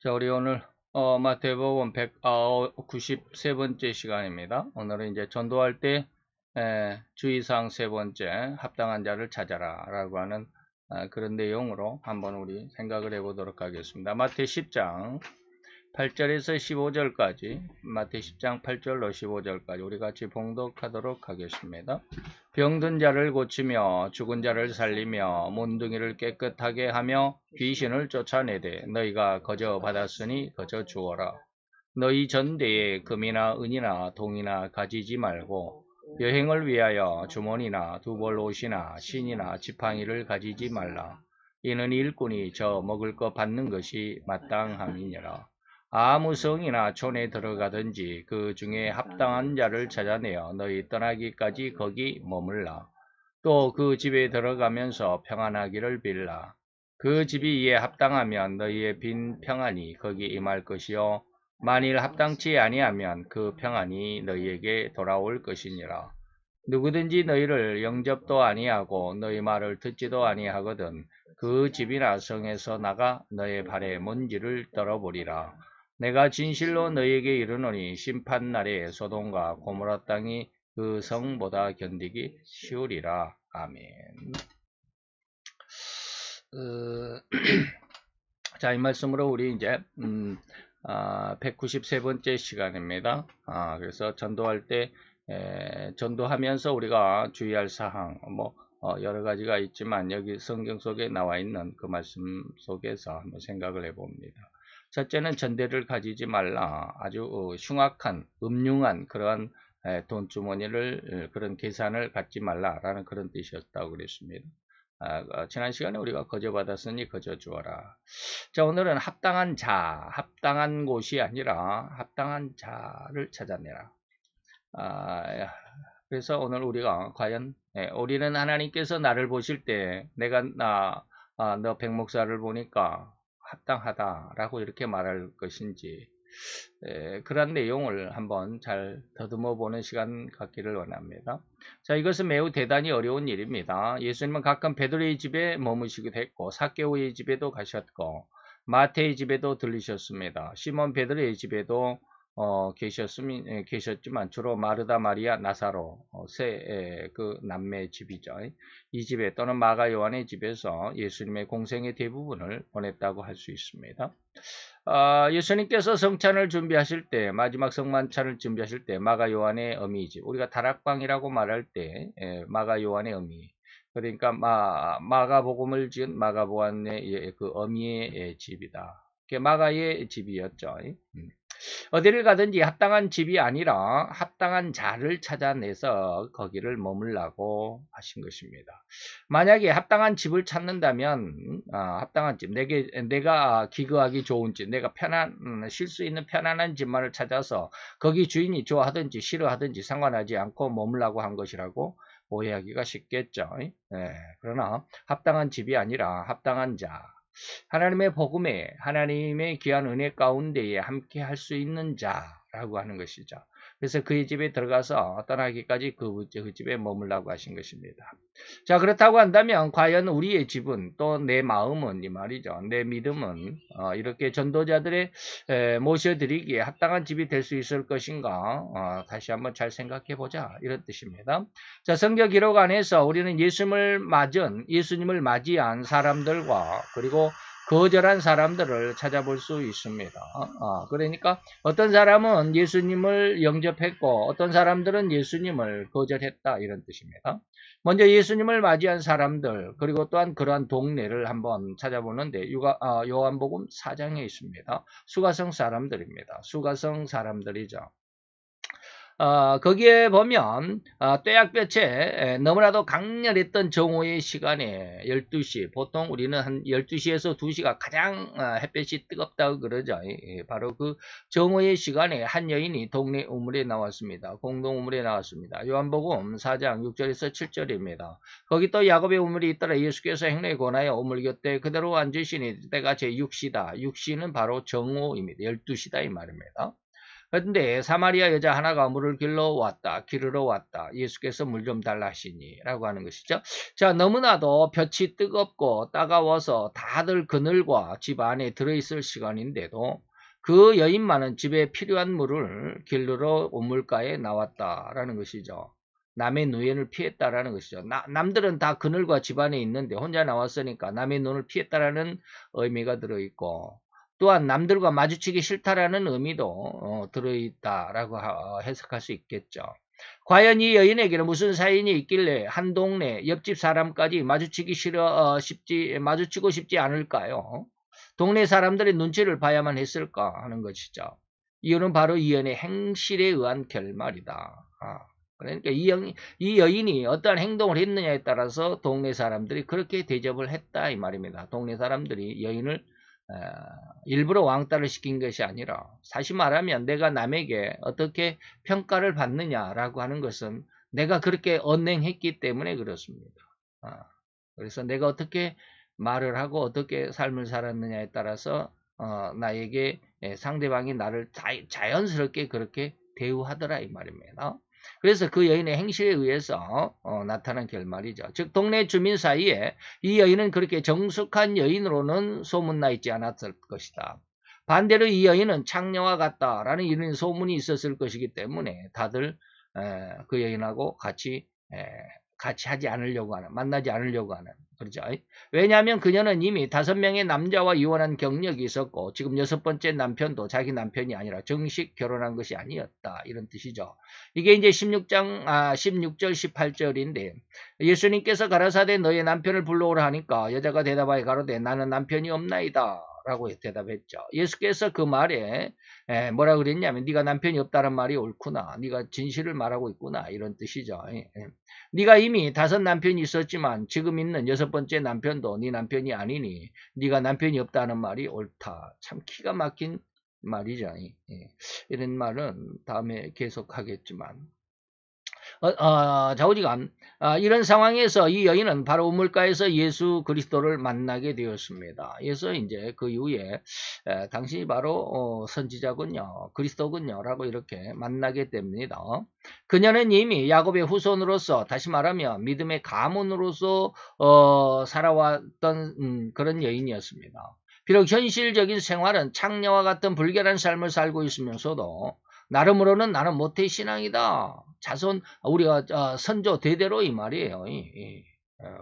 자, 우리 오늘 마태복음 193번째 시간입니다. 오늘은 이제 전도할 때 주의사항 세 번째 합당한 자를 찾아라 라고 하는 그런 내용으로 한번 우리 생각을 해보도록 하겠습니다. 마태 10장 8절에서 15절까지 마태 10장 8절로 15절까지 우리 같이 봉독하도록 하겠습니다. 병든 자를 고치며 죽은 자를 살리며 몬둥이를 깨끗하게 하며 귀신을 쫓아내되 너희가 거저 받았으니 거저 주어라. 너희 전대에 금이나 은이나 동이나 가지지 말고 여행을 위하여 주머니나 두벌 옷이나 신이나 지팡이를 가지지 말라. 이는 일꾼이 저 먹을 것 받는 것이 마땅함이니라. 아무 성이나 촌에 들어가든지 그 중에 합당한 자를 찾아내어 너희 떠나기까지 거기 머물라. 또 그 집에 들어가면서 평안하기를 빌라. 그 집이 이에 합당하면 너희의 빈 평안이 거기 임할 것이요 만일 합당치 아니하면 그 평안이 너희에게 돌아올 것이니라. 누구든지 너희를 영접도 아니하고 너희 말을 듣지도 아니하거든 그 집이나 성에서 나가 너희 발에 먼지를 떨어버리라. 내가 진실로 너희에게 이르노니 심판날에 소돔과 고모라 땅이 그 성보다 견디기 쉬우리라. 아멘. 자, 이 말씀으로 우리 이제 193번째 시간입니다. 그래서 전도할 때 전도하면서 우리가 주의할 사항 여러 가지가 있지만 여기 성경 속에 나와 있는 그 말씀 속에서 한번 생각을 해봅니다. 첫째는 전대를 가지지 말라. 아주 흉악한 음흉한 그러한 돈주머니를 그런 계산을 갖지 말라라는 그런 뜻이었다고 그랬습니다. 지난 시간에 우리가 거저 받았으니 거저 주어라. 자, 오늘은 합당한 자, 합당한 곳이 아니라 합당한 자를 찾아내라. 그래서 오늘 우리가 과연 우리는 하나님께서 나를 보실 때 내가 너 백목사를 보니까 합당하다라고 이렇게 말할 것인지 그런 내용을 한번 잘 더듬어 보는 시간 갖기를 원합니다. 자, 이것은 매우 대단히 어려운 일입니다. 예수님은 가끔 베드로의 집에 머무시기도 했고 삭개오의 집에도 가셨고 마태의 집에도 들리셨습니다. 시몬 베드로의 집에도 계셨지만 주로 마르다 마리아 나사로 그 남매의 집이죠. 이 집에 또는 마가 요한의 집에서 예수님의 공생의 대부분을 보냈다고 할 수 있습니다. 예수님께서 성찬을 준비하실 때 마지막 성만찬을 준비하실 때 마가 요한의 어미의 집 우리가 다락방이라고 말할 때 마가 요한의 어미 그러니까 마가복음을 지은 마가보안의 그 어미의 집이다. 그게 마가의 집이었죠. 어디를 가든지 합당한 집이 아니라 합당한 자를 찾아내서 거기를 머물라고 하신 것입니다. 만약에 합당한 집을 찾는다면 합당한 집, 내가 기거하기 좋은 집, 내가 쉴 수 있는 편안한 집만을 찾아서 거기 주인이 좋아하든지 싫어하든지 상관하지 않고 머물라고 한 것이라고 오해하기가 쉽겠죠. 그러나 합당한 집이 아니라 합당한 자, 하나님의 복음에 하나님의 귀한 은혜 가운데에 함께 할 수 있는 자라고 하는 것이죠. 그래서 그의 집에 들어가서 떠나기까지 그 집에 머물라고 하신 것입니다. 자, 그렇다고 한다면 과연 우리의 집은 또 내 마음은 이 말이죠. 내 믿음은 이렇게 전도자들의 모셔드리기에 합당한 집이 될 수 있을 것인가 다시 한번 잘 생각해 보자 이런 뜻입니다. 자, 성경 기록 안에서 우리는 예수님을 맞이한 사람들과 그리고 거절한 사람들을 찾아볼 수 있습니다. 그러니까 어떤 사람은 예수님을 영접했고 어떤 사람들은 예수님을 거절했다 이런 뜻입니다. 먼저 예수님을 맞이한 사람들 그리고 또한 그러한 동네를 한번 찾아보는데 요한복음 4장에 있습니다. 수가성 사람들입니다. 수가성 사람들이죠. 거기에 보면 떼약볕에 너무나도 강렬했던 정오의 시간에 12시 보통 우리는 한 12시에서 2시가 가장 햇볕이 뜨겁다고 그러죠. 바로 그 정오의 시간에 한 여인이 동네 우물에 나왔습니다. 공동 우물에 나왔습니다. 요한복음 4장 6절에서 7절입니다. 거기 또 야곱의 우물이 있더라. 예수께서 행로에 권하여 우물 곁에 그대로 앉으시니 때가 제6시다. 6시는 바로 정오입니다. 12시다 이 말입니다. 근데 사마리아 여자 하나가 물을 기르러 왔다. 예수께서 물 좀 달라 하시니 라고 하는 것이죠. 자, 너무나도 볕이 뜨겁고 따가워서 다들 그늘과 집 안에 들어있을 시간인데도 그 여인만은 집에 필요한 물을 기르러 우물가에 나왔다라는 것이죠. 남의 누엔을 피했다라는 것이죠. 남들은 다 그늘과 집 안에 있는데 혼자 나왔으니까 남의 눈을 피했다라는 의미가 들어있고, 또한 남들과 마주치기 싫다라는 의미도 들어있다라고 해석할 수 있겠죠. 과연 이 여인에게는 무슨 사연이 있길래 한 동네 옆집 사람까지 마주치고 싶지 않을까요? 동네 사람들의 눈치를 봐야만 했을까 하는 것이죠. 이유는 바로 이 여인의 행실에 의한 결말이다. 그러니까 이 여인이 어떠한 행동을 했느냐에 따라서 동네 사람들이 그렇게 대접을 했다 이 말입니다. 동네 사람들이 여인을 일부러 왕따를 시킨 것이 아니라, 사실 말하면 내가 남에게 어떻게 평가를 받느냐라고 하는 것은 내가 그렇게 언행했기 때문에 그렇습니다. 그래서 내가 어떻게 말을 하고 어떻게 삶을 살았느냐에 따라서 나에게 상대방이 나를 자연스럽게 그렇게 대우하더라 이 말입니다. 그래서 그 여인의 행실에 의해서 나타난 결말이죠. 즉 동네 주민 사이에 이 여인은 그렇게 정숙한 여인으로는 소문나 있지 않았을 것이다. 반대로 이 여인은 창녀와 같다라는 이런 소문이 있었을 것이기 때문에 다들 그 여인하고 같이 하지 않으려고 하는, 만나지 않으려고 하는, 그렇죠? 왜냐하면 그녀는 이미 5명의 남자와 이혼한 경력이 있었고 지금 6번째 남편도 자기 남편이 아니라 정식 결혼한 것이 아니었다 이런 뜻이죠. 이게 이제 16절 18절인데 예수님께서 가라사대 너의 남편을 불러오라 하니까 여자가 대답하여 가로되 나는 남편이 없나이다 라고 대답했죠. 예수께서 그 말에 뭐라 그랬냐면 네가 남편이 없다는 말이 옳구나, 네가 진실을 말하고 있구나 이런 뜻이죠. 네가 이미 5 남편이 있었지만 지금 있는 6번째 남편도 네 남편이 아니니 네가 남편이 없다는 말이 옳다. 참 기가 막힌 말이죠. 이런 말은 다음에 계속하겠지만 좌우지간 이런 상황에서 이 여인은 바로 우물가에서 예수 그리스도를 만나게 되었습니다. 그래서 이제 그 이후에 당신이 바로 선지자군요, 그리스도군요 라고 이렇게 만나게 됩니다. 그녀는 이미 야곱의 후손으로서, 다시 말하면 믿음의 가문으로서 살아왔던 그런 여인이었습니다. 비록 현실적인 생활은 창녀와 같은 불결한 삶을 살고 있으면서도 나름으로는 나는 모태 신앙이다. 우리가 선조 대대로 이 말이에요.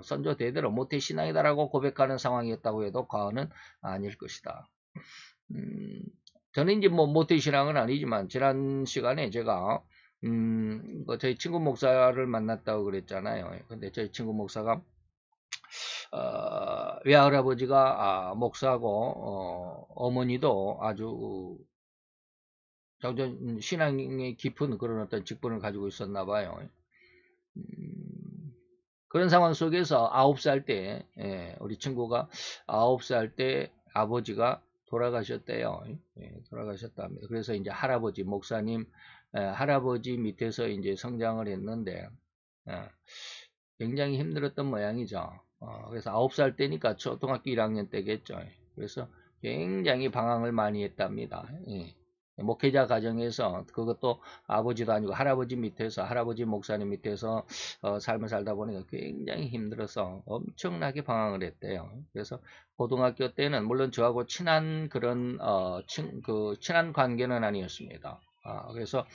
선조 대대로 모태 신앙이다라고 고백하는 상황이었다고 해도 과언은 아닐 것이다. 저는 이제 뭐 모태 신앙은 아니지만 지난 시간에 제가 저희 친구 목사를 만났다고 그랬잖아요. 근데 저희 친구 목사가 외할아버지가 목사고 어머니도 아주 신앙의 깊은 그런 어떤 직분을 가지고 있었나 봐요. 그런 상황 속에서 9살 때 우리 친구가 9살 때 아버지가 돌아가셨대요. 돌아가셨답니다. 그래서 이제 할아버지 목사님 할아버지 밑에서 이제 성장을 했는데 굉장히 힘들었던 모양이죠. 그래서 9살 때니까 초등학교 1학년 때겠죠. 그래서 굉장히 방황을 많이 했답니다. 목회자 가정에서, 그것도 아버지도 아니고 할아버지 밑에서, 할아버지 목사님 밑에서 삶을 살다 보니까 굉장히 힘들어서 엄청나게 방황을 했대요. 그래서 고등학교 때는 물론 저하고 친한 그런 친한 관계는 아니었습니다. 그래서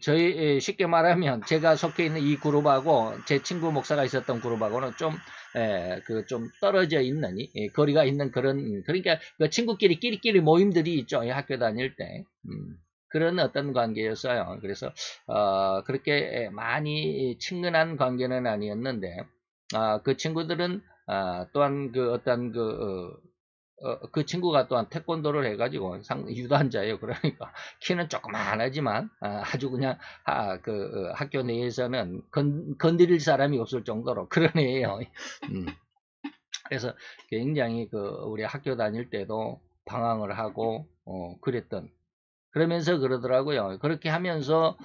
저희 쉽게 말하면 제가 속해 있는 이 그룹하고 제 친구 목사가 있었던 그룹하고는 좀 떨어져 있는 거리가 있는 그런, 그러니까 그 친구끼리 끼리끼리 모임들이 있죠. 학교 다닐 때 그런 어떤 관계였어요. 그래서 그렇게 많이 친근한 관계는 아니었는데 그 친구들은 또한 그 어떤 그 친구가 또한 태권도를 해가지고 유단자예요. 그러니까 키는 조그만하지만 아주 그냥 학교 내에서는 건드릴 사람이 없을 정도로 그런 애예요. 그래서 굉장히 우리 학교 다닐 때도 방황을 하고 그러면서 그러더라고요. 그렇게 하면서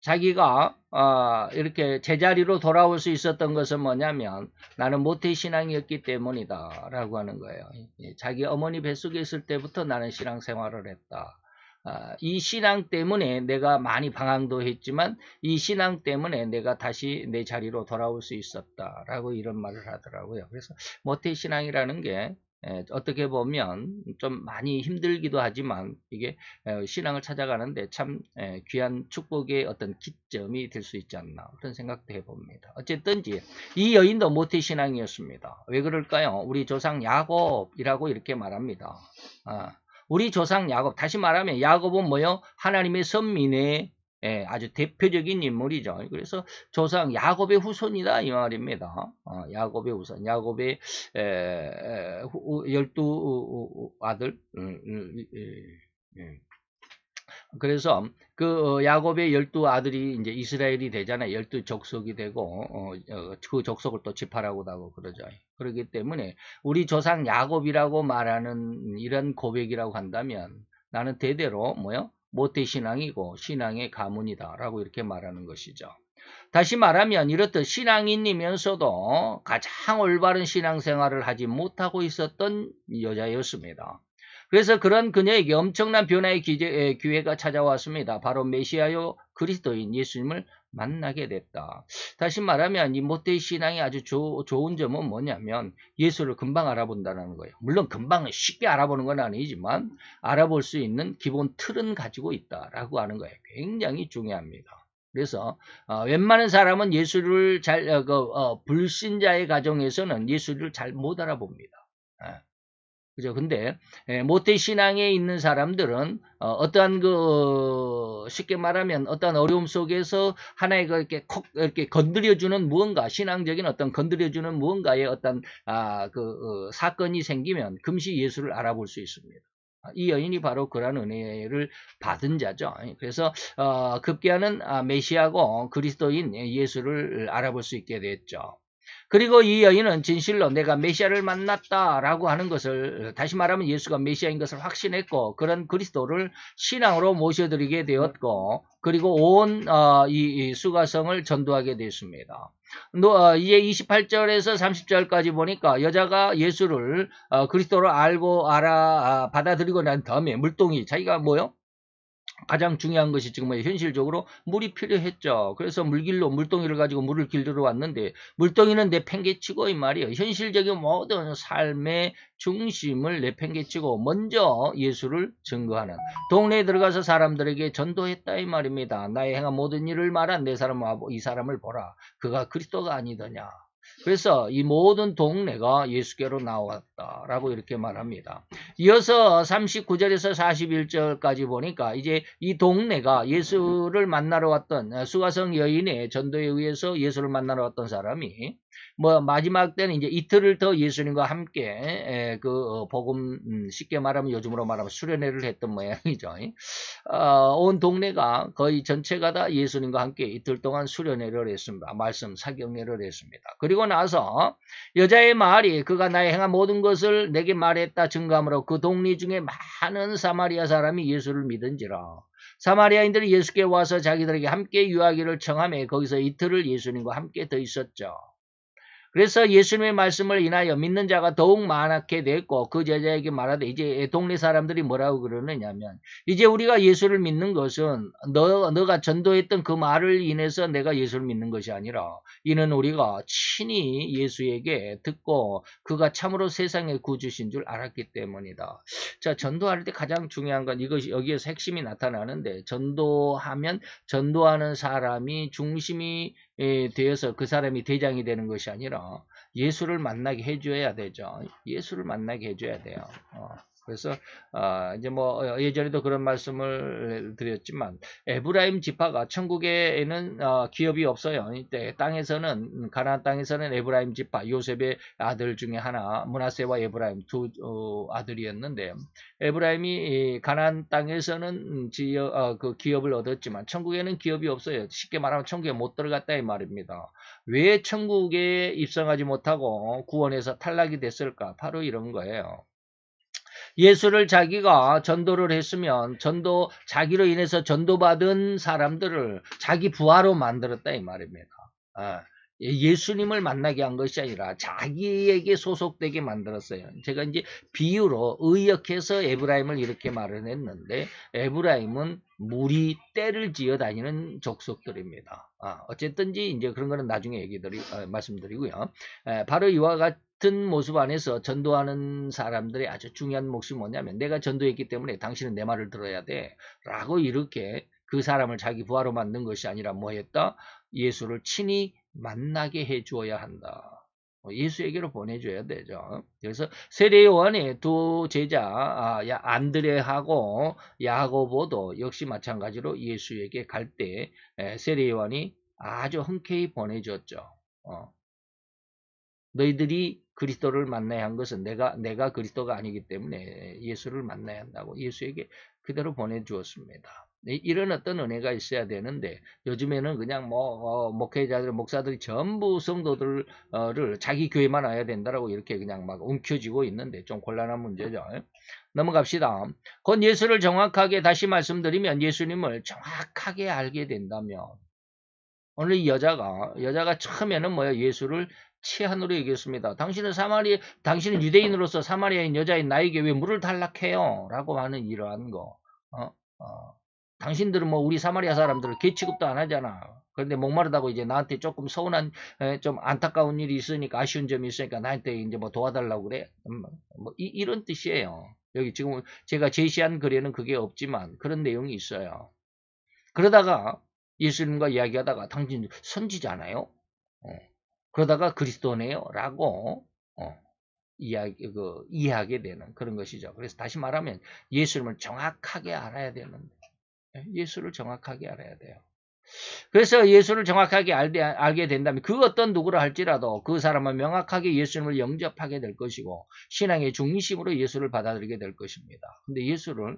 자기가 이렇게 제자리로 돌아올 수 있었던 것은 뭐냐면 나는 모태신앙이었기 때문이다 라고 하는 거예요. 자기 어머니 뱃속에 있을 때부터 나는 신앙생활을 했다. 이 신앙 때문에 내가 많이 방황도 했지만 이 신앙 때문에 내가 다시 내 자리로 돌아올 수 있었다 라고 이런 말을 하더라고요. 그래서 모태신앙이라는 게 어떻게 보면 좀 많이 힘들기도 하지만 이게 신앙을 찾아가는데 참 귀한 축복의 어떤 기점이 될 수 있지 않나 그런 생각도 해봅니다. 어쨌든지 이 여인도 모태신앙이었습니다. 왜 그럴까요? 우리 조상 야곱이라고 이렇게 말합니다. 우리 조상 야곱, 다시 말하면 야곱은 뭐요? 하나님의 선민의 아주 대표적인 인물이죠. 그래서 조상 야곱의 후손이다 이 말입니다. 야곱의 후손, 야곱의 12 아들. 그래서 그 야곱의 12 아들이 이제 이스라엘이 되잖아요. 12족속이 되고 그 족속을 또 지파라고도 하고 그러죠. 그렇기 때문에 우리 조상 야곱이라고 말하는 이런 고백이라고 한다면 나는 대대로 뭐요? 모태신앙이고 신앙의 가문이다라고 이렇게 말하는 것이죠. 다시 말하면 이렇듯 신앙인이면서도 가장 올바른 신앙생활을 하지 못하고 있었던 여자였습니다. 그래서 그런 그녀에게 엄청난 변화의 기회가 찾아왔습니다. 바로 메시아요 그리스도인 예수님을 만나게 됐다. 다시 말하면 이 모태신앙이 아주 좋은 점은 뭐냐면 예수를 금방 알아본다는 거예요. 물론 금방 쉽게 알아보는 건 아니지만 알아볼 수 있는 기본 틀은 가지고 있다라고 하는 거예요. 굉장히 중요합니다. 그래서 웬만한 사람은 예수를 불신자의 가정에서는 예수를 잘 못 알아봅니다. 그죠? 근데 모태신앙에 있는 사람들은 어떠한 쉽게 말하면 어떠한 어려움 속에서 하나의 이렇게 건드려주는 무언가 신앙적인 어떤 건드려주는 무언가의 어떤 사건이 생기면 금시 예수를 알아볼 수 있습니다. 이 여인이 바로 그러한 은혜를 받은 자죠. 그래서 급기야는 메시아고 그리스도인 예수를 알아볼 수 있게 됐죠. 그리고 이 여인은 진실로 내가 메시아를 만났다라고 하는 것을 다시 말하면 예수가 메시아인 것을 확신했고 그런 그리스도를 신앙으로 모셔드리게 되었고 그리고 온 이 수가성을 전도하게 됐습니다. 이제 28절에서 30절까지 보니까 여자가 예수를 그리스도를 알고 받아들이고 난 다음에 물동이 자기가 뭐요? 가장 중요한 것이 지금 현실적으로 물이 필요했죠. 그래서 물동이를 가지고 물을 길들어 왔는데 물동이는 내팽개치고 이 말이에요. 현실적인 모든 삶의 중심을 내팽개치고 먼저 예수를 증거하는 동네에 들어가서 사람들에게 전도했다 이 말입니다. 나의 행한 모든 일을 말한 내 사람을 이 사람을 보라. 그가 그리스도가 아니더냐. 그래서 이 모든 동네가 예수께로 나왔다라고 이렇게 말합니다. 이어서 39절에서 41절까지 보니까 이제 이 동네가 예수를 만나러 왔던 수가성 여인의 전도에 의해서 예수를 만나러 왔던 사람이 마지막 때는 이제 이틀을 더 예수님과 함께 복음 쉽게 말하면 요즘으로 말하면 수련회를 했던 모양이죠. 온 동네가 거의 전체가 다 예수님과 함께 이틀 동안 수련회를 했습니다. 말씀 사경회를 했습니다. 그리고 나서 여자의 말이 그가 나의 행한 모든 것을 내게 말했다 증거함으로 그 동네 중에 많은 사마리아 사람이 예수를 믿은지라. 사마리아인들이 예수께 와서 자기들에게 함께 유하기를 청하며 거기서 이틀을 예수님과 함께 더 있었죠. 그래서 예수님의 말씀을 인하여 믿는 자가 더욱 많게 됐고 그 제자에게 말하되 이제 동네 사람들이 뭐라고 그러느냐면 이제 우리가 예수를 믿는 것은 너가 전도했던 그 말을 인해서 내가 예수를 믿는 것이 아니라 이는 우리가 친히 예수에게 듣고 그가 참으로 세상의 구주신 줄 알았기 때문이다. 자, 전도할 때 가장 중요한 건 이것이 여기에서 핵심이 나타나는데 전도하면 전도하는 사람이 중심이 되어서 그 사람이 대장이 되는 것이 아니라 예수를 만나게 해줘야 되죠. 예수를 만나게 해줘야 돼요. 그래서 이제 예전에도 그런 말씀을 드렸지만 에브라임 지파가 천국에는 기업이 없어요. 이때 땅에서는 가나안 땅에서는 에브라임 지파 요셉의 아들 중에 하나 므낫세와 에브라임 두 아들이었는데 에브라임이 가나안 땅에서는 그 기업을 얻었지만 천국에는 기업이 없어요. 쉽게 말하면 천국에 못 들어갔다 이 말입니다. 왜 천국에 입성하지 못하고 구원에서 탈락이 됐을까? 바로 이런 거예요. 예수를 자기가 전도를 했으면 자기로 인해서 전도받은 사람들을 자기 부하로 만들었다 이 말입니다. 예수님을 만나게 한 것이 아니라 자기에게 소속되게 만들었어요. 제가 이제 비유로 의역해서 에브라임을 이렇게 말을 했는데, 에브라임은 물이 때를 지어 다니는 족속들입니다. 어쨌든지 이제 그런 거는 나중에 말씀드리고요. 바로 이와 같은 모습 안에서 전도하는 사람들의 아주 중요한 몫이 뭐냐면, 내가 전도했기 때문에 당신은 내 말을 들어야 돼 라고 이렇게 그 사람을 자기 부하로 만든 것이 아니라 뭐 했다? 예수를 친히 만나게 해 주어야 한다. 예수에게로 보내줘야 되죠. 그래서 세례 요한의 두 제자 안드레하고 야고보도 역시 마찬가지로 예수에게 갈 때 세례 요한이 아주 흔쾌히 보내줬죠. 너희들이 그리스도를 만나야 한 것은 내가 그리스도가 아니기 때문에 예수를 만나야 한다고 예수에게 그대로 보내주었습니다. 이런 어떤 은혜가 있어야 되는데, 요즘에는 그냥 목회자들, 목사들이 전부 성도들을 자기 교회만 와야 된다라고 이렇게 그냥 막 움켜쥐고 있는데 좀 곤란한 문제죠. 넘어갑시다. 곧 예수를 정확하게, 다시 말씀드리면 예수님을 정확하게 알게 된다면, 오늘 이 여자가 처음에는 예수를 치한으로 얘기했습니다. 당신은 유대인으로서 사마리아인 여자인 나에게 왜 물을 달라해요? 라고 하는 이러한 거. 당신들은 우리 사마리아 사람들을 개 취급도 안 하잖아. 그런데 목마르다고 이제 나한테 조금 서운한, 좀 안타까운 일이 있으니까, 아쉬운 점이 있으니까 나한테 이제 도와달라고 그래. 이런 뜻이에요. 여기 지금 제가 제시한 글에는 그게 없지만 그런 내용이 있어요. 그러다가 예수님과 이야기하다가 당신 선지자나요? 그러다가 그리스도네요? 라고 이해하게 되는 그런 것이죠. 그래서 다시 말하면 예수님을 정확하게 알아야 되는데, 예수를 정확하게 알아야 돼요. 그래서 예수를 정확하게 알게 된다면 그 어떤 누구를 할지라도 그 사람은 명확하게 예수님을 영접하게 될 것이고 신앙의 중심으로 예수를 받아들이게 될 것입니다. 근데 예수로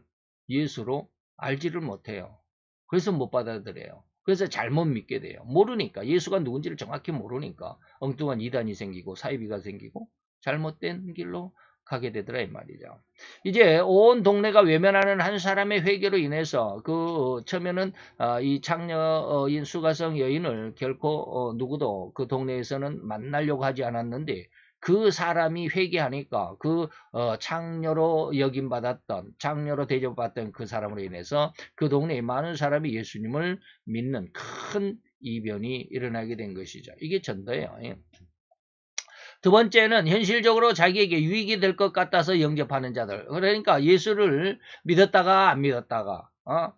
알지를 못해요. 그래서 못 받아들여요. 그래서 잘못 믿게 돼요. 모르니까, 예수가 누군지를 정확히 모르니까 엉뚱한 이단이 생기고 사이비가 생기고 잘못된 길로 가게 되더라 이 말이죠. 이제 온 동네가 외면하는 한 사람의 회개로 인해서 처음에는 이 창녀인 수가성 여인을 결코 누구도 그 동네에서는 만나려고 하지 않았는데, 그 사람이 회개하니까 창녀로 여김받았던, 창녀로 대접받던 그 사람으로 인해서 그 동네에 많은 사람이 예수님을 믿는 큰 이변이 일어나게 된 것이죠. 이게 전도예요. 두 번째는 현실적으로 자기에게 유익이 될 것 같아서 영접하는 자들. 그러니까 예수를 믿었다가 안 믿었다가,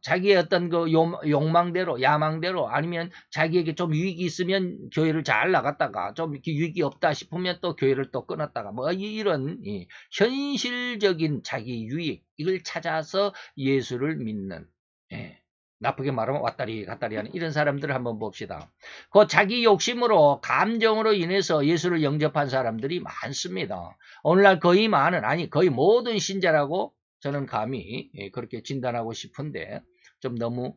자기의 어떤 욕망대로, 야망대로, 아니면 자기에게 좀 유익이 있으면 교회를 잘 나갔다가 좀 유익이 없다 싶으면 또 교회를 또 끊었다가 이런 현실적인 자기 유익, 이걸 찾아서 예수를 믿는, 나쁘게 말하면 왔다리 갔다리 하는 이런 사람들을 한번 봅시다. 그 자기 욕심으로, 감정으로 인해서 예수를 영접한 사람들이 많습니다. 오늘날 거의 모든 신자라고 저는 감히 그렇게 진단하고 싶은데, 좀 너무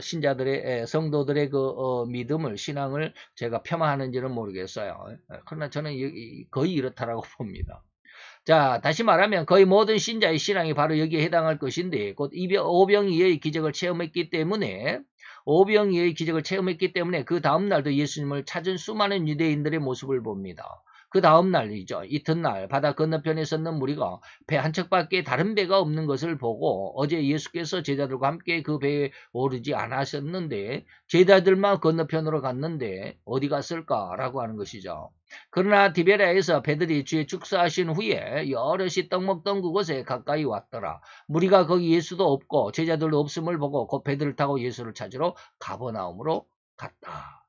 신자들의, 성도들의 믿음을, 신앙을 제가 폄하하는지는 모르겠어요. 그러나 저는 거의 이렇다라고 봅니다. 자, 다시 말하면 거의 모든 신자의 신앙이 바로 여기에 해당할 것인데, 곧 오병이어의 기적을 체험했기 때문에, 그 다음날도 예수님을 찾은 수많은 유대인들의 모습을 봅니다. 그 다음날이죠. 이튿날 바다 건너편에 섰는 무리가 배 한 척밖에 다른 배가 없는 것을 보고, 어제 예수께서 제자들과 함께 그 배에 오르지 않으셨는데 제자들만 건너편으로 갔는데 어디 갔을까라고 하는 것이죠. 그러나 디베라에서 배들이 주의 축사하신 후에 여럿이 떡 먹던 그곳에 가까이 왔더라. 무리가 거기 예수도 없고 제자들도 없음을 보고 곧 배들을 타고 예수를 찾으러 가버나움으로 갔다.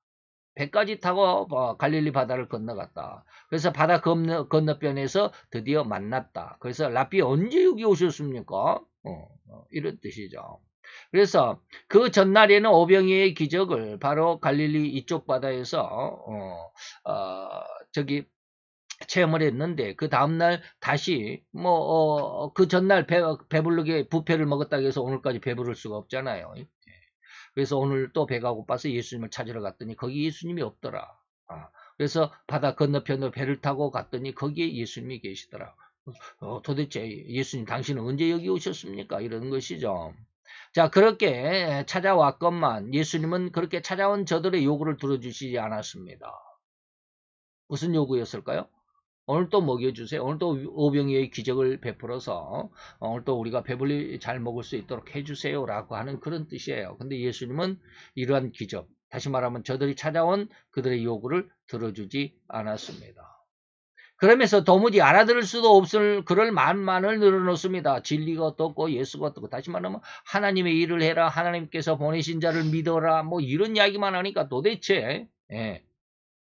배까지 타고 갈릴리 바다를 건너갔다. 그래서 바다 건너편에서 드디어 만났다. 그래서 랍비 언제 여기 오셨습니까? 이런 뜻이죠. 그래서 그 전날에는 오병이의 기적을 바로 갈릴리 이쪽 바다에서 체험을 했는데, 그 다음날 다시 그 전날 배부르게 부페를 먹었다고 해서 오늘까지 배부를 수가 없잖아요. 그래서 오늘 또 배가 고파서 예수님을 찾으러 갔더니 거기 예수님이 없더라. 그래서 바다 건너편으로 배를 타고 갔더니 거기에 예수님이 계시더라. 도대체 예수님 당신은 언제 여기 오셨습니까? 이런 것이죠. 자, 그렇게 찾아왔건만 예수님은 그렇게 찾아온 저들의 요구를 들어주시지 않았습니다. 무슨 요구였을까요? 오늘 또 먹여주세요. 오늘 또 오병이의 기적을 베풀어서 오늘 또 우리가 배불리 잘 먹을 수 있도록 해주세요 라고 하는 그런 뜻이에요. 근데 예수님은 이러한 기적, 다시 말하면 저들이 찾아온 그들의 요구를 들어주지 않았습니다. 그러면서 도무지 알아들을 수도 없을 그럴 말만을 늘어놓습니다. 진리가 어떻고 예수가 어떻고, 다시 말하면 하나님의 일을 해라, 하나님께서 보내신 자를 믿어라, 뭐 이런 이야기만 하니까 도대체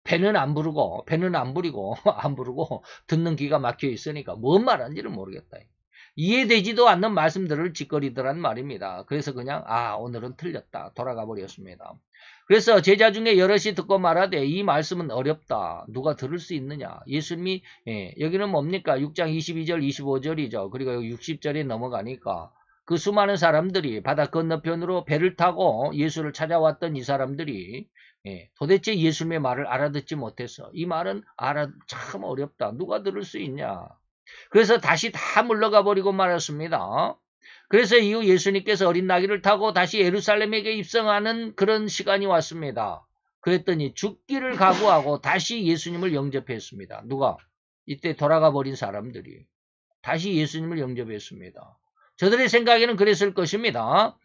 배는 안 부르고 안 부르고 듣는 귀가 막혀 있으니까 뭔 말하는지를 모르겠다. 이해되지도 않는 말씀들을 짓거리더란 말입니다. 그래서 그냥 오늘은 틀렸다 돌아가 버렸습니다. 그래서 제자 중에 여럿이 듣고 말하되 이 말씀은 어렵다. 누가 들을 수 있느냐. 예수님이 여기는 뭡니까? 6장 22절 25절이죠. 그리고 60절에 넘어가니까 그 수많은 사람들이 바다 건너편으로 배를 타고 예수를 찾아왔던 이 사람들이 도대체 예수님의 말을 알아듣지 못해서 이 말은 참 어렵다. 누가 들을 수 있냐. 그래서 다시 다 물러가 버리고 말았습니다. 그래서 이후 예수님께서 어린 나귀를 타고 다시 예루살렘에게 입성하는 그런 시간이 왔습니다. 그랬더니 죽기를 각오하고 다시 예수님을 영접했습니다. 누가? 이때 돌아가 버린 사람들이 다시 예수님을 영접했습니다. 저들의 생각에는 그랬을 것입니다.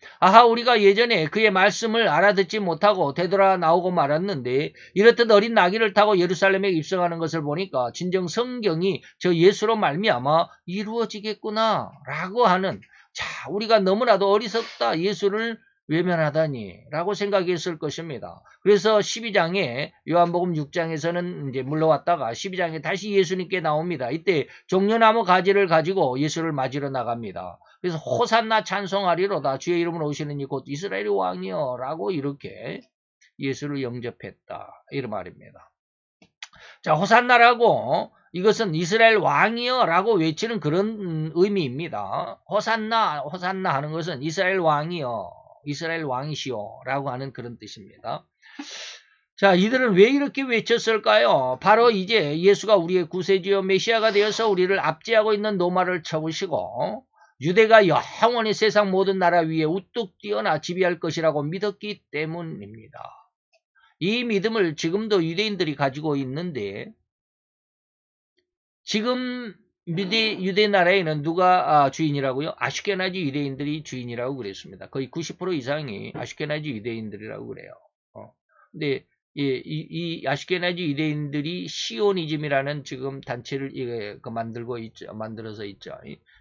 우리가 예전에 그의 말씀을 알아듣지 못하고 되돌아 나오고 말았는데 이렇듯 어린 나귀를 타고 예루살렘에 입성하는 것을 보니까 진정 성경이 저 예수로 말미암아 이루어지겠구나 라고 하는, 자, 우리가 너무나도 어리석다, 예수를 외면하다니 라고 생각했을 것입니다. 그래서 12장에 요한복음 6장에서는 이제 물러왔다가 12장에 다시 예수님께 나옵니다. 이때 종려나무 가지를 가지고 예수를 맞으러 나갑니다. 그래서 호산나 찬송하리로다, 주의 이름으로 오시는 이 곧 이스라엘의 왕이여 라고 이렇게 예수를 영접했다, 이런 말입니다. 자, 호산나라고, 이것은 이스라엘 왕이여 라고 외치는 그런 의미입니다. 호산나 하는 것은 이스라엘 왕이여, 이스라엘 왕이시오 라고 하는 그런 뜻입니다. 자, 이들은 왜 이렇게 외쳤을까요? 바로 이제 예수가 우리의 구세주여 메시아가 되어서 우리를 압제하고 있는 로마를 쳐부시고 유대가 영원히 세상 모든 나라 위에 우뚝 뛰어나 지배할 것이라고 믿었기 때문입니다. 이 믿음을 지금도 유대인들이 가지고 있는데, 지금 유대 나라에는 누가 주인이라고요? 아슈케나지 유대인들이 주인이라고 그랬습니다. 거의 90% 이상이 아슈케나지 유대인들이라고 그래요. 근데 이 아슈케나지 유대인들이 시오니즘이라는 지금 단체를 만들어서 있죠.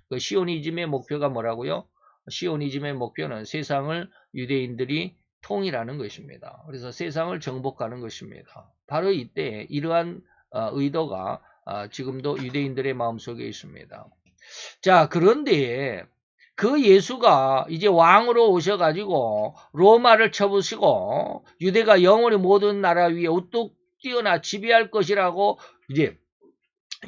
그 시오니즘의 목표가 뭐라고요? 시오니즘의 목표는 세상을 유대인들이 통일하는 것입니다. 그래서 세상을 정복하는 것입니다. 바로 이때 이러한 의도가 지금도 유대인들의 마음속에 있습니다. 자, 그런데 그 예수가 이제 왕으로 오셔가지고 로마를 쳐부시고 유대가 영원히 모든 나라 위에 우뚝 뛰어나 지배할 것이라고 이제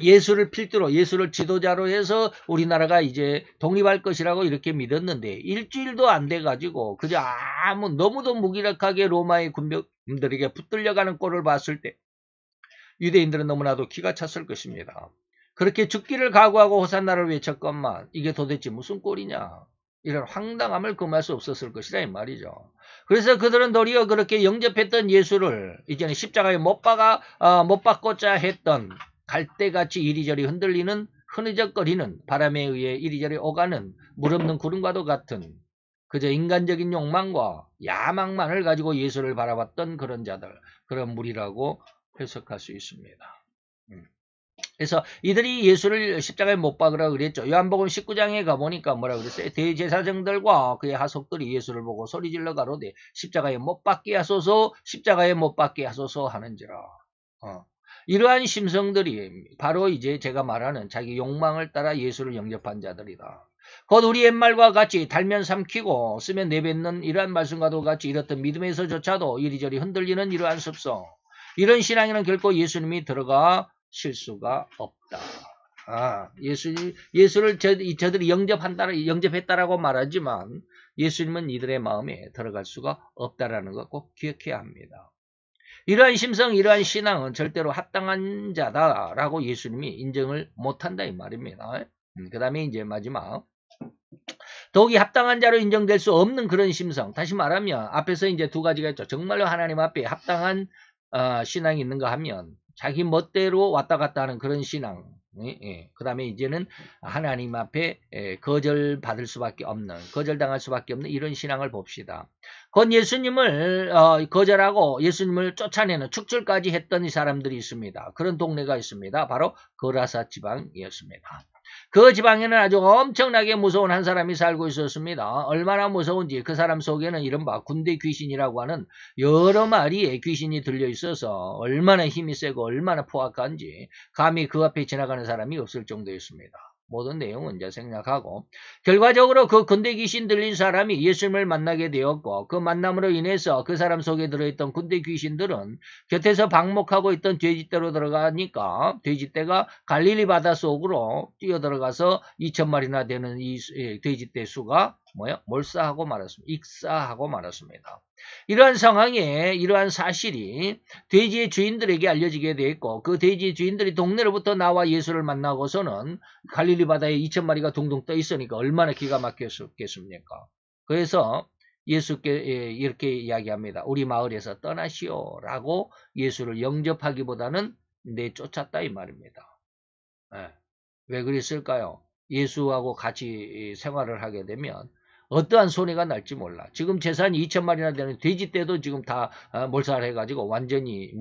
예수를 필두로, 예수를 지도자로 해서 우리나라가 이제 독립할 것이라고 이렇게 믿었는데 일주일도 안 돼가지고 그저 너무도 무기력하게 로마의 군병들에게 붙들려가는 꼴을 봤을 때 유대인들은 너무나도 기가 찼을 것입니다. 그렇게 죽기를 각오하고 호산나를 외쳤건만 이게 도대체 무슨 꼴이냐, 이런 황당함을 금할 수 없었을 것이다 이 말이죠. 그래서 그들은 도리어 그렇게 영접했던 예수를 이제는 십자가에 못 박고자 했던 갈대같이 이리저리 흔들리는 흐느적거리는 바람에 의해 이리저리 오가는 물 없는 구름과도 같은 그저 인간적인 욕망과 야망만을 가지고 예수를 바라봤던 그런 자들, 그런 무리라고 해석할 수 있습니다. 그래서 이들이 예수를 십자가에 못 박으라 그랬죠. 요한복음 19장에 가보니까 뭐라 그랬어요? 대제사장들과 그의 하속들이 예수를 보고 소리질러 가로되 십자가에 못 박게 하소서, 십자가에 못 박게 하소서 하는지라. 이러한 심성들이 바로 이제 제가 말하는 자기 욕망을 따라 예수를 영접한 자들이다. 곧 우리 옛말과 같이 달면 삼키고 쓰면 내뱉는 이러한 말씀과도 같이 이렇듯 믿음에서조차도 이리저리 흔들리는 이러한 습성, 이런 신앙에는 결코 예수님이 들어가실 수가 없다. 예수를 저들이 영접했다라고 말하지만 예수님은 이들의 마음에 들어갈 수가 없다라는 거 꼭 기억해야 합니다. 이러한 심성, 이러한 신앙은 절대로 합당한 자다라고 예수님이 인정을 못한다 이 말입니다. 그 다음에 이제 마지막 더욱이 합당한 자로 인정될 수 없는 그런 심성. 다시 말하면 앞에서 이제 두 가지가 있죠. 정말로 하나님 앞에 합당한 신앙이 있는가 하면 자기 멋대로 왔다 갔다 하는 그런 신앙. 그 다음에 이제는 하나님 앞에 거절받을 수밖에 없는, 거절당할 수밖에 없는 이런 신앙을 봅시다. 곧 예수님을 거절하고 예수님을 쫓아내는 축출까지 했던 이 사람들이 있습니다. 그런 동네가 있습니다. 바로 거라사 지방이었습니다. 그 지방에는 아주 엄청나게 무서운 한 사람이 살고 있었습니다. 얼마나 무서운지 그 사람 속에는 이른바 군대 귀신이라고 하는 여러 마리의 귀신이 들려 있어서 얼마나 힘이 세고 얼마나 포악한지 감히 그 앞에 지나가는 사람이 없을 정도였습니다. 모든 내용은 이제 생략하고 결과적으로 그 군대 귀신 들린 사람이 예수님을 만나게 되었고 그 만남으로 인해서 그 사람 속에 들어있던 군대 귀신들은 곁에서 방목하고 있던 돼지떼로 들어가니까 돼지떼가 갈릴리 바다 속으로 뛰어들어가서 2,000마리나 되는 이 돼지떼 수가 몰사하고 말았습니다. 익사하고 말았습니다. 이러한 상황에 이러한 사실이 돼지의 주인들에게 알려지게 되었고 그 돼지의 주인들이 동네로부터 나와 예수를 만나고서는 갈릴리 바다에 2,000마리가 둥둥 떠 있으니까 얼마나 기가 막혔겠습니까? 그래서 예수께 이렇게 이야기합니다. 우리 마을에서 떠나시오라고 예수를 영접하기보다는 내쫓았다 이 말입니다. 왜 그랬을까요? 예수하고 같이 생활을 하게 되면 어떠한 손해가 날지 몰라. 지금 재산이 2,000마리나 되는 돼지떼도 지금 다 몰살해가지고 완전히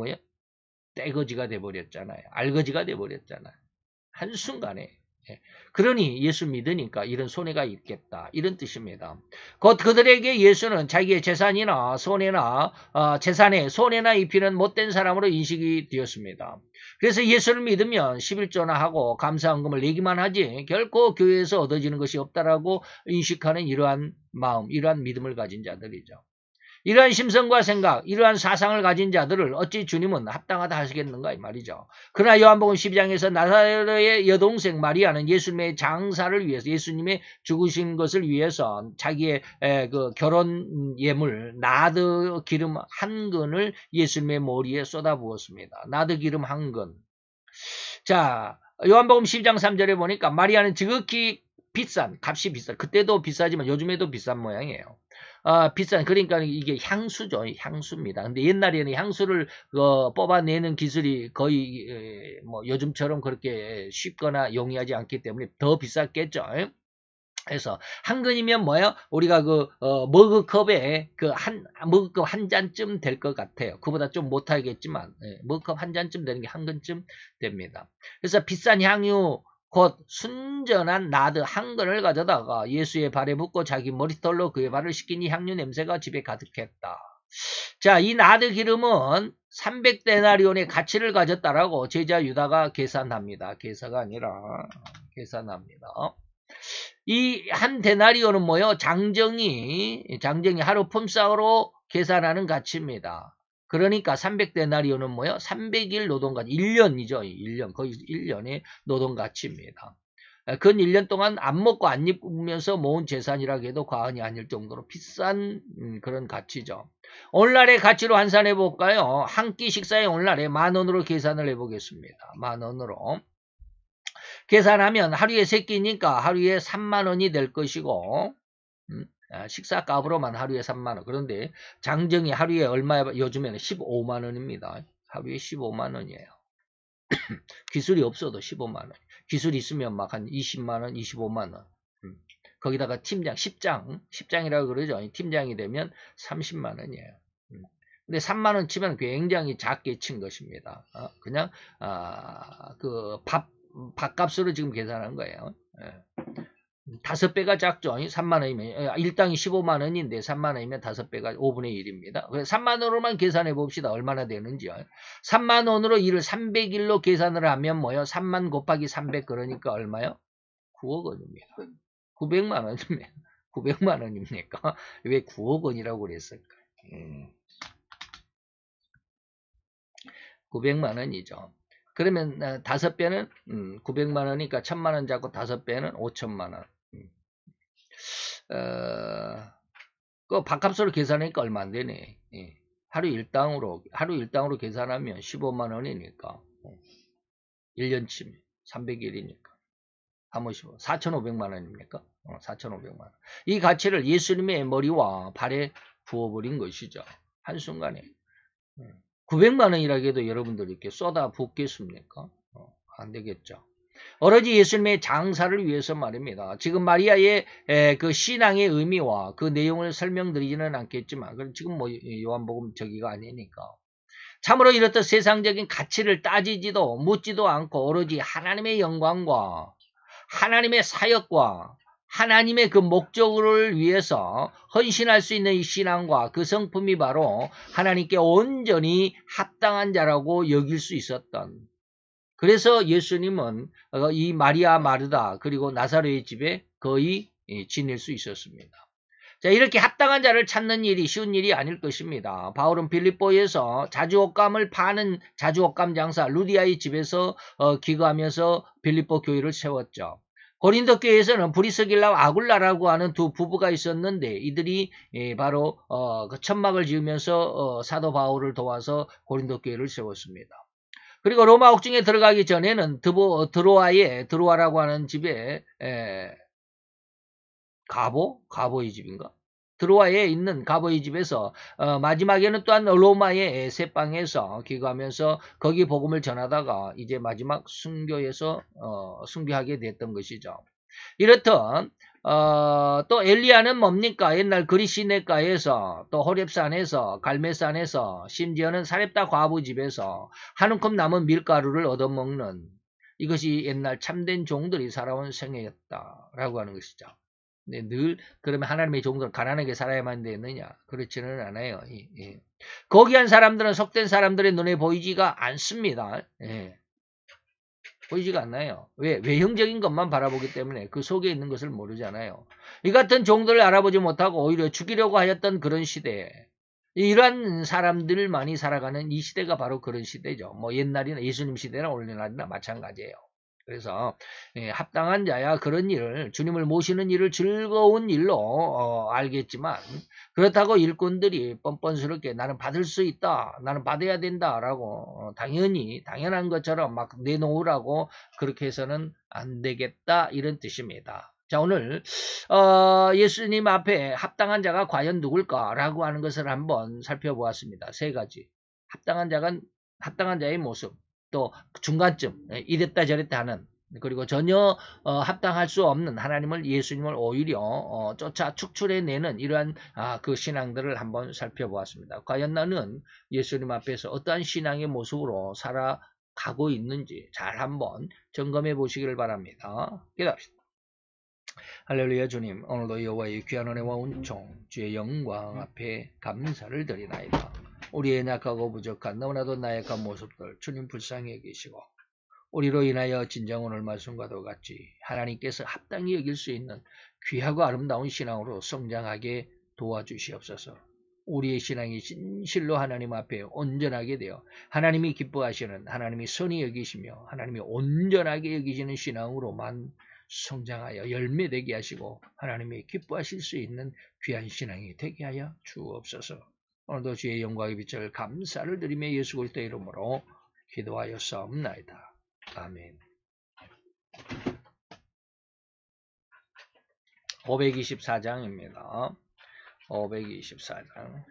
떼거지가 돼버렸잖아요. 알거지가 돼버렸잖아요. 한순간에. 그러니 예수 믿으니까 이런 손해가 있겠다. 이런 뜻입니다. 곧 그들에게 예수는 자기의 재산이나 손해나 재산에 손해나 입히는 못된 사람으로 인식이 되었습니다. 그래서 예수를 믿으면 11조나 하고 감사헌금을 내기만 하지 결코 교회에서 얻어지는 것이 없다라고 인식하는 이러한 마음, 이러한 믿음을 가진 자들이죠. 이러한 심성과 생각, 이러한 사상을 가진 자들을 어찌 주님은 합당하다 하시겠는가 이 말이죠. 그러나 요한복음 12장에서 나사렛의 여동생 마리아는 예수님의 장사를 위해서 예수님의 죽으신 것을 위해서 자기의 그 결혼 예물 나드 기름 한 근을 예수님의 머리에 쏟아부었습니다. 나드 기름 한 근. 자, 요한복음 12장 3절에 보니까 마리아는 지극히 비싼, 값이 비싼, 그때도 비싸지만 요즘에도 비싼 모양이에요. 비싼, 그러니까 이게 향수죠. 향수입니다. 근데 옛날에는 향수를 뽑아내는 기술이 거의 요즘처럼 그렇게 쉽거나 용이하지 않기 때문에 더 비쌌겠죠. 그래서 한 근이면 뭐예요? 우리가 머그컵에 머그컵 한 잔쯤 될 것 같아요. 그보다 좀 못하겠지만 머그컵 한 잔쯤 되는 게 한 근쯤 됩니다. 그래서 비싼 향유 곧 순전한 나드 한 근을 가져다가 예수의 발에 붓고 자기 머리털로 그의 발을 씻긴 이 향유 냄새가 집에 가득했다. 자, 이 나드 기름은 300데나리온의 가치를 가졌다라고 제자 유다가 계산합니다. 계사가 아니라 계산합니다. 이 한 데나리온은 뭐요? 장정이 하루 품삯으로 계산하는 가치입니다. 그러니까 300데나리온은 뭐요? 300일 노동가치, 1년이죠. 1년, 거의 1년의 노동가치입니다. 근 1년 동안 안 먹고 안 입으면서 모은 재산이라고 해도 과언이 아닐 정도로 비싼 그런 가치죠. 오늘날의 가치로 환산해 볼까요? 한 끼 식사에 오늘날에 10,000원으로 계산을 해보겠습니다. 10,000원으로. 계산하면 하루에 3끼니까 하루에 30,000원이 될 것이고 식사값으로만 하루에 30,000원. 그런데 장정이 하루에 얼마에 요즘에는 150,000원입니다. 하루에 150,000원이에요. 기술이 없어도 150,000원. 기술이 있으면 막 한 200,000원, 250,000원. 거기다가 팀장, 10장이라고 그러죠. 팀장이 되면 300,000원이에요. 근데 30,000원 치면 굉장히 작게 친 것입니다. 그냥 밥값으로 지금 계산한 거예요. 5배가 작죠. 3만원이면 일당이 15만원인데 3만원이면 5배가 5분의 1입니다. 그래서 3만원으로만 계산해 봅시다. 얼마나 되는지요. 3만원으로 일을 300일로 계산을 하면 뭐요? 3만 곱하기 300 그러니까 얼마요? 9억 원입니다. 900만 원입니다. 900만 원입니까? 왜 9억 원이라고 그랬을까? 900만 원이죠. 그러면 5배는 900만 원이니까 1,000만 원 잡고 5배는 5천만 원. 그 밥값으로 계산하니까 얼마 안 되네. 하루 일당으로 계산하면 15만 원이니까 1년치면 300일이니까 한번 4,500만 원입니까? 4,500만 원. 이 가치를 예수님의 머리와 발에 부어버린 것이죠. 한순간에 900만 원이라고 해도 여러분들 이렇게 쏟아 붓겠습니까? 안 되겠죠. 오로지 예수님의 장사를 위해서 말입니다. 지금 마리아의 그 신앙의 의미와 그 내용을 설명드리지는 않겠지만 지금 뭐 요한복음 저기가 아니니까 참으로 이렇듯 세상적인 가치를 따지지도 묻지도 않고 오로지 하나님의 영광과 하나님의 사역과 하나님의 그 목적을 위해서 헌신할 수 있는 이 신앙과 그 성품이 바로 하나님께 온전히 합당한 자라고 여길 수 있었던, 그래서 예수님은 이 마리아 마르다 그리고 나사로의 집에 거의 지낼 수 있었습니다. 자, 이렇게 합당한 자를 찾는 일이 쉬운 일이 아닐 것입니다. 바울은 빌립보에서 자주옷감을 파는 자주옷감 장사 루디아의 집에서 기거하면서 빌립보 교회를 세웠죠. 고린도 교회에서는 브리스길라와 아굴라라고 하는 두 부부가 있었는데 이들이 바로 그 천막을 지으면서 사도 바울을 도와서 고린도 교회를 세웠습니다. 그리고 로마 옥중에 들어가기 전에는 드로아라고 하는 집에 가보의 집인가? 드로아에 있는 가보의 집에서 마지막에는 또한 로마의 새방에서 기거하면서 거기 복음을 전하다가 이제 마지막 순교에서 순교하게 됐던 것이죠. 이렇듯 또 엘리야는 뭡니까? 옛날 그리시네가에서 또 호렙산에서 갈멜산에서 심지어는 사렙다 과부 집에서 한 움큼 남은 밀가루를 얻어먹는, 이것이 옛날 참된 종들이 살아온 생애였다라고 하는 것이죠. 네, 늘 그러면 하나님의 종들은 가난하게 살아야만 되느냐? 그렇지는 않아요. 거기한 사람들은 속된 사람들의 눈에 보이지가 않습니다. 보이지가 않나요? 왜? 외형적인 것만 바라보기 때문에 그 속에 있는 것을 모르잖아요. 이 같은 종들을 알아보지 못하고 오히려 죽이려고 하였던 그런 시대에 이러한 사람들만이 살아가는 이 시대가 바로 그런 시대죠. 뭐 옛날이나 예수님 시대나 오늘날이나 마찬가지예요. 그래서 합당한 자야 그런 일을, 주님을 모시는 일을 즐거운 일로 알겠지만 그렇다고 일꾼들이 뻔뻔스럽게 나는 받을 수 있다, 나는 받아야 된다라고 당연한 것처럼 막 내놓으라고 그렇게 해서는 안 되겠다, 이런 뜻입니다. 자, 오늘 예수님 앞에 합당한 자가 과연 누굴까라고 하는 것을 한번 살펴보았습니다. 세 가지. 합당한 자의 모습, 또 중간쯤 이랬다 저랬다 하는, 그리고 전혀 합당할 수 없는 하나님을, 예수님을 오히려 쫓아 축출해내는 이러한 그 신앙들을 한번 살펴보았습니다. 과연 나는 예수님 앞에서 어떠한 신앙의 모습으로 살아가고 있는지 잘 한번 점검해 보시기를 바랍니다. 기도합시다. 할렐루야. 주님, 오늘도 여호와의 귀한 은혜와 은총, 주의 영광 앞에 감사를 드리나이다. 우리의 약하고 부족한 너무나도 나약한 모습들 주님 불쌍히 여기시고 우리로 인하여 진정 오늘 말씀과도 같이 하나님께서 합당히 여길 수 있는 귀하고 아름다운 신앙으로 성장하게 도와주시옵소서. 우리의 신앙이 진실로 하나님 앞에 온전하게 되어 하나님이 기뻐하시는, 하나님이 선히 여기시며 하나님이 온전하게 여기시는 신앙으로만 성장하여 열매되게 하시고 하나님이 기뻐하실 수 있는 귀한 신앙이 되게 하여 주옵소서. 오늘도 주의 영광의 빛을 감사를 드리며 예수 그리스도의 이름으로 기도하였사옵나이다. 아멘. 524장입니다. 524장.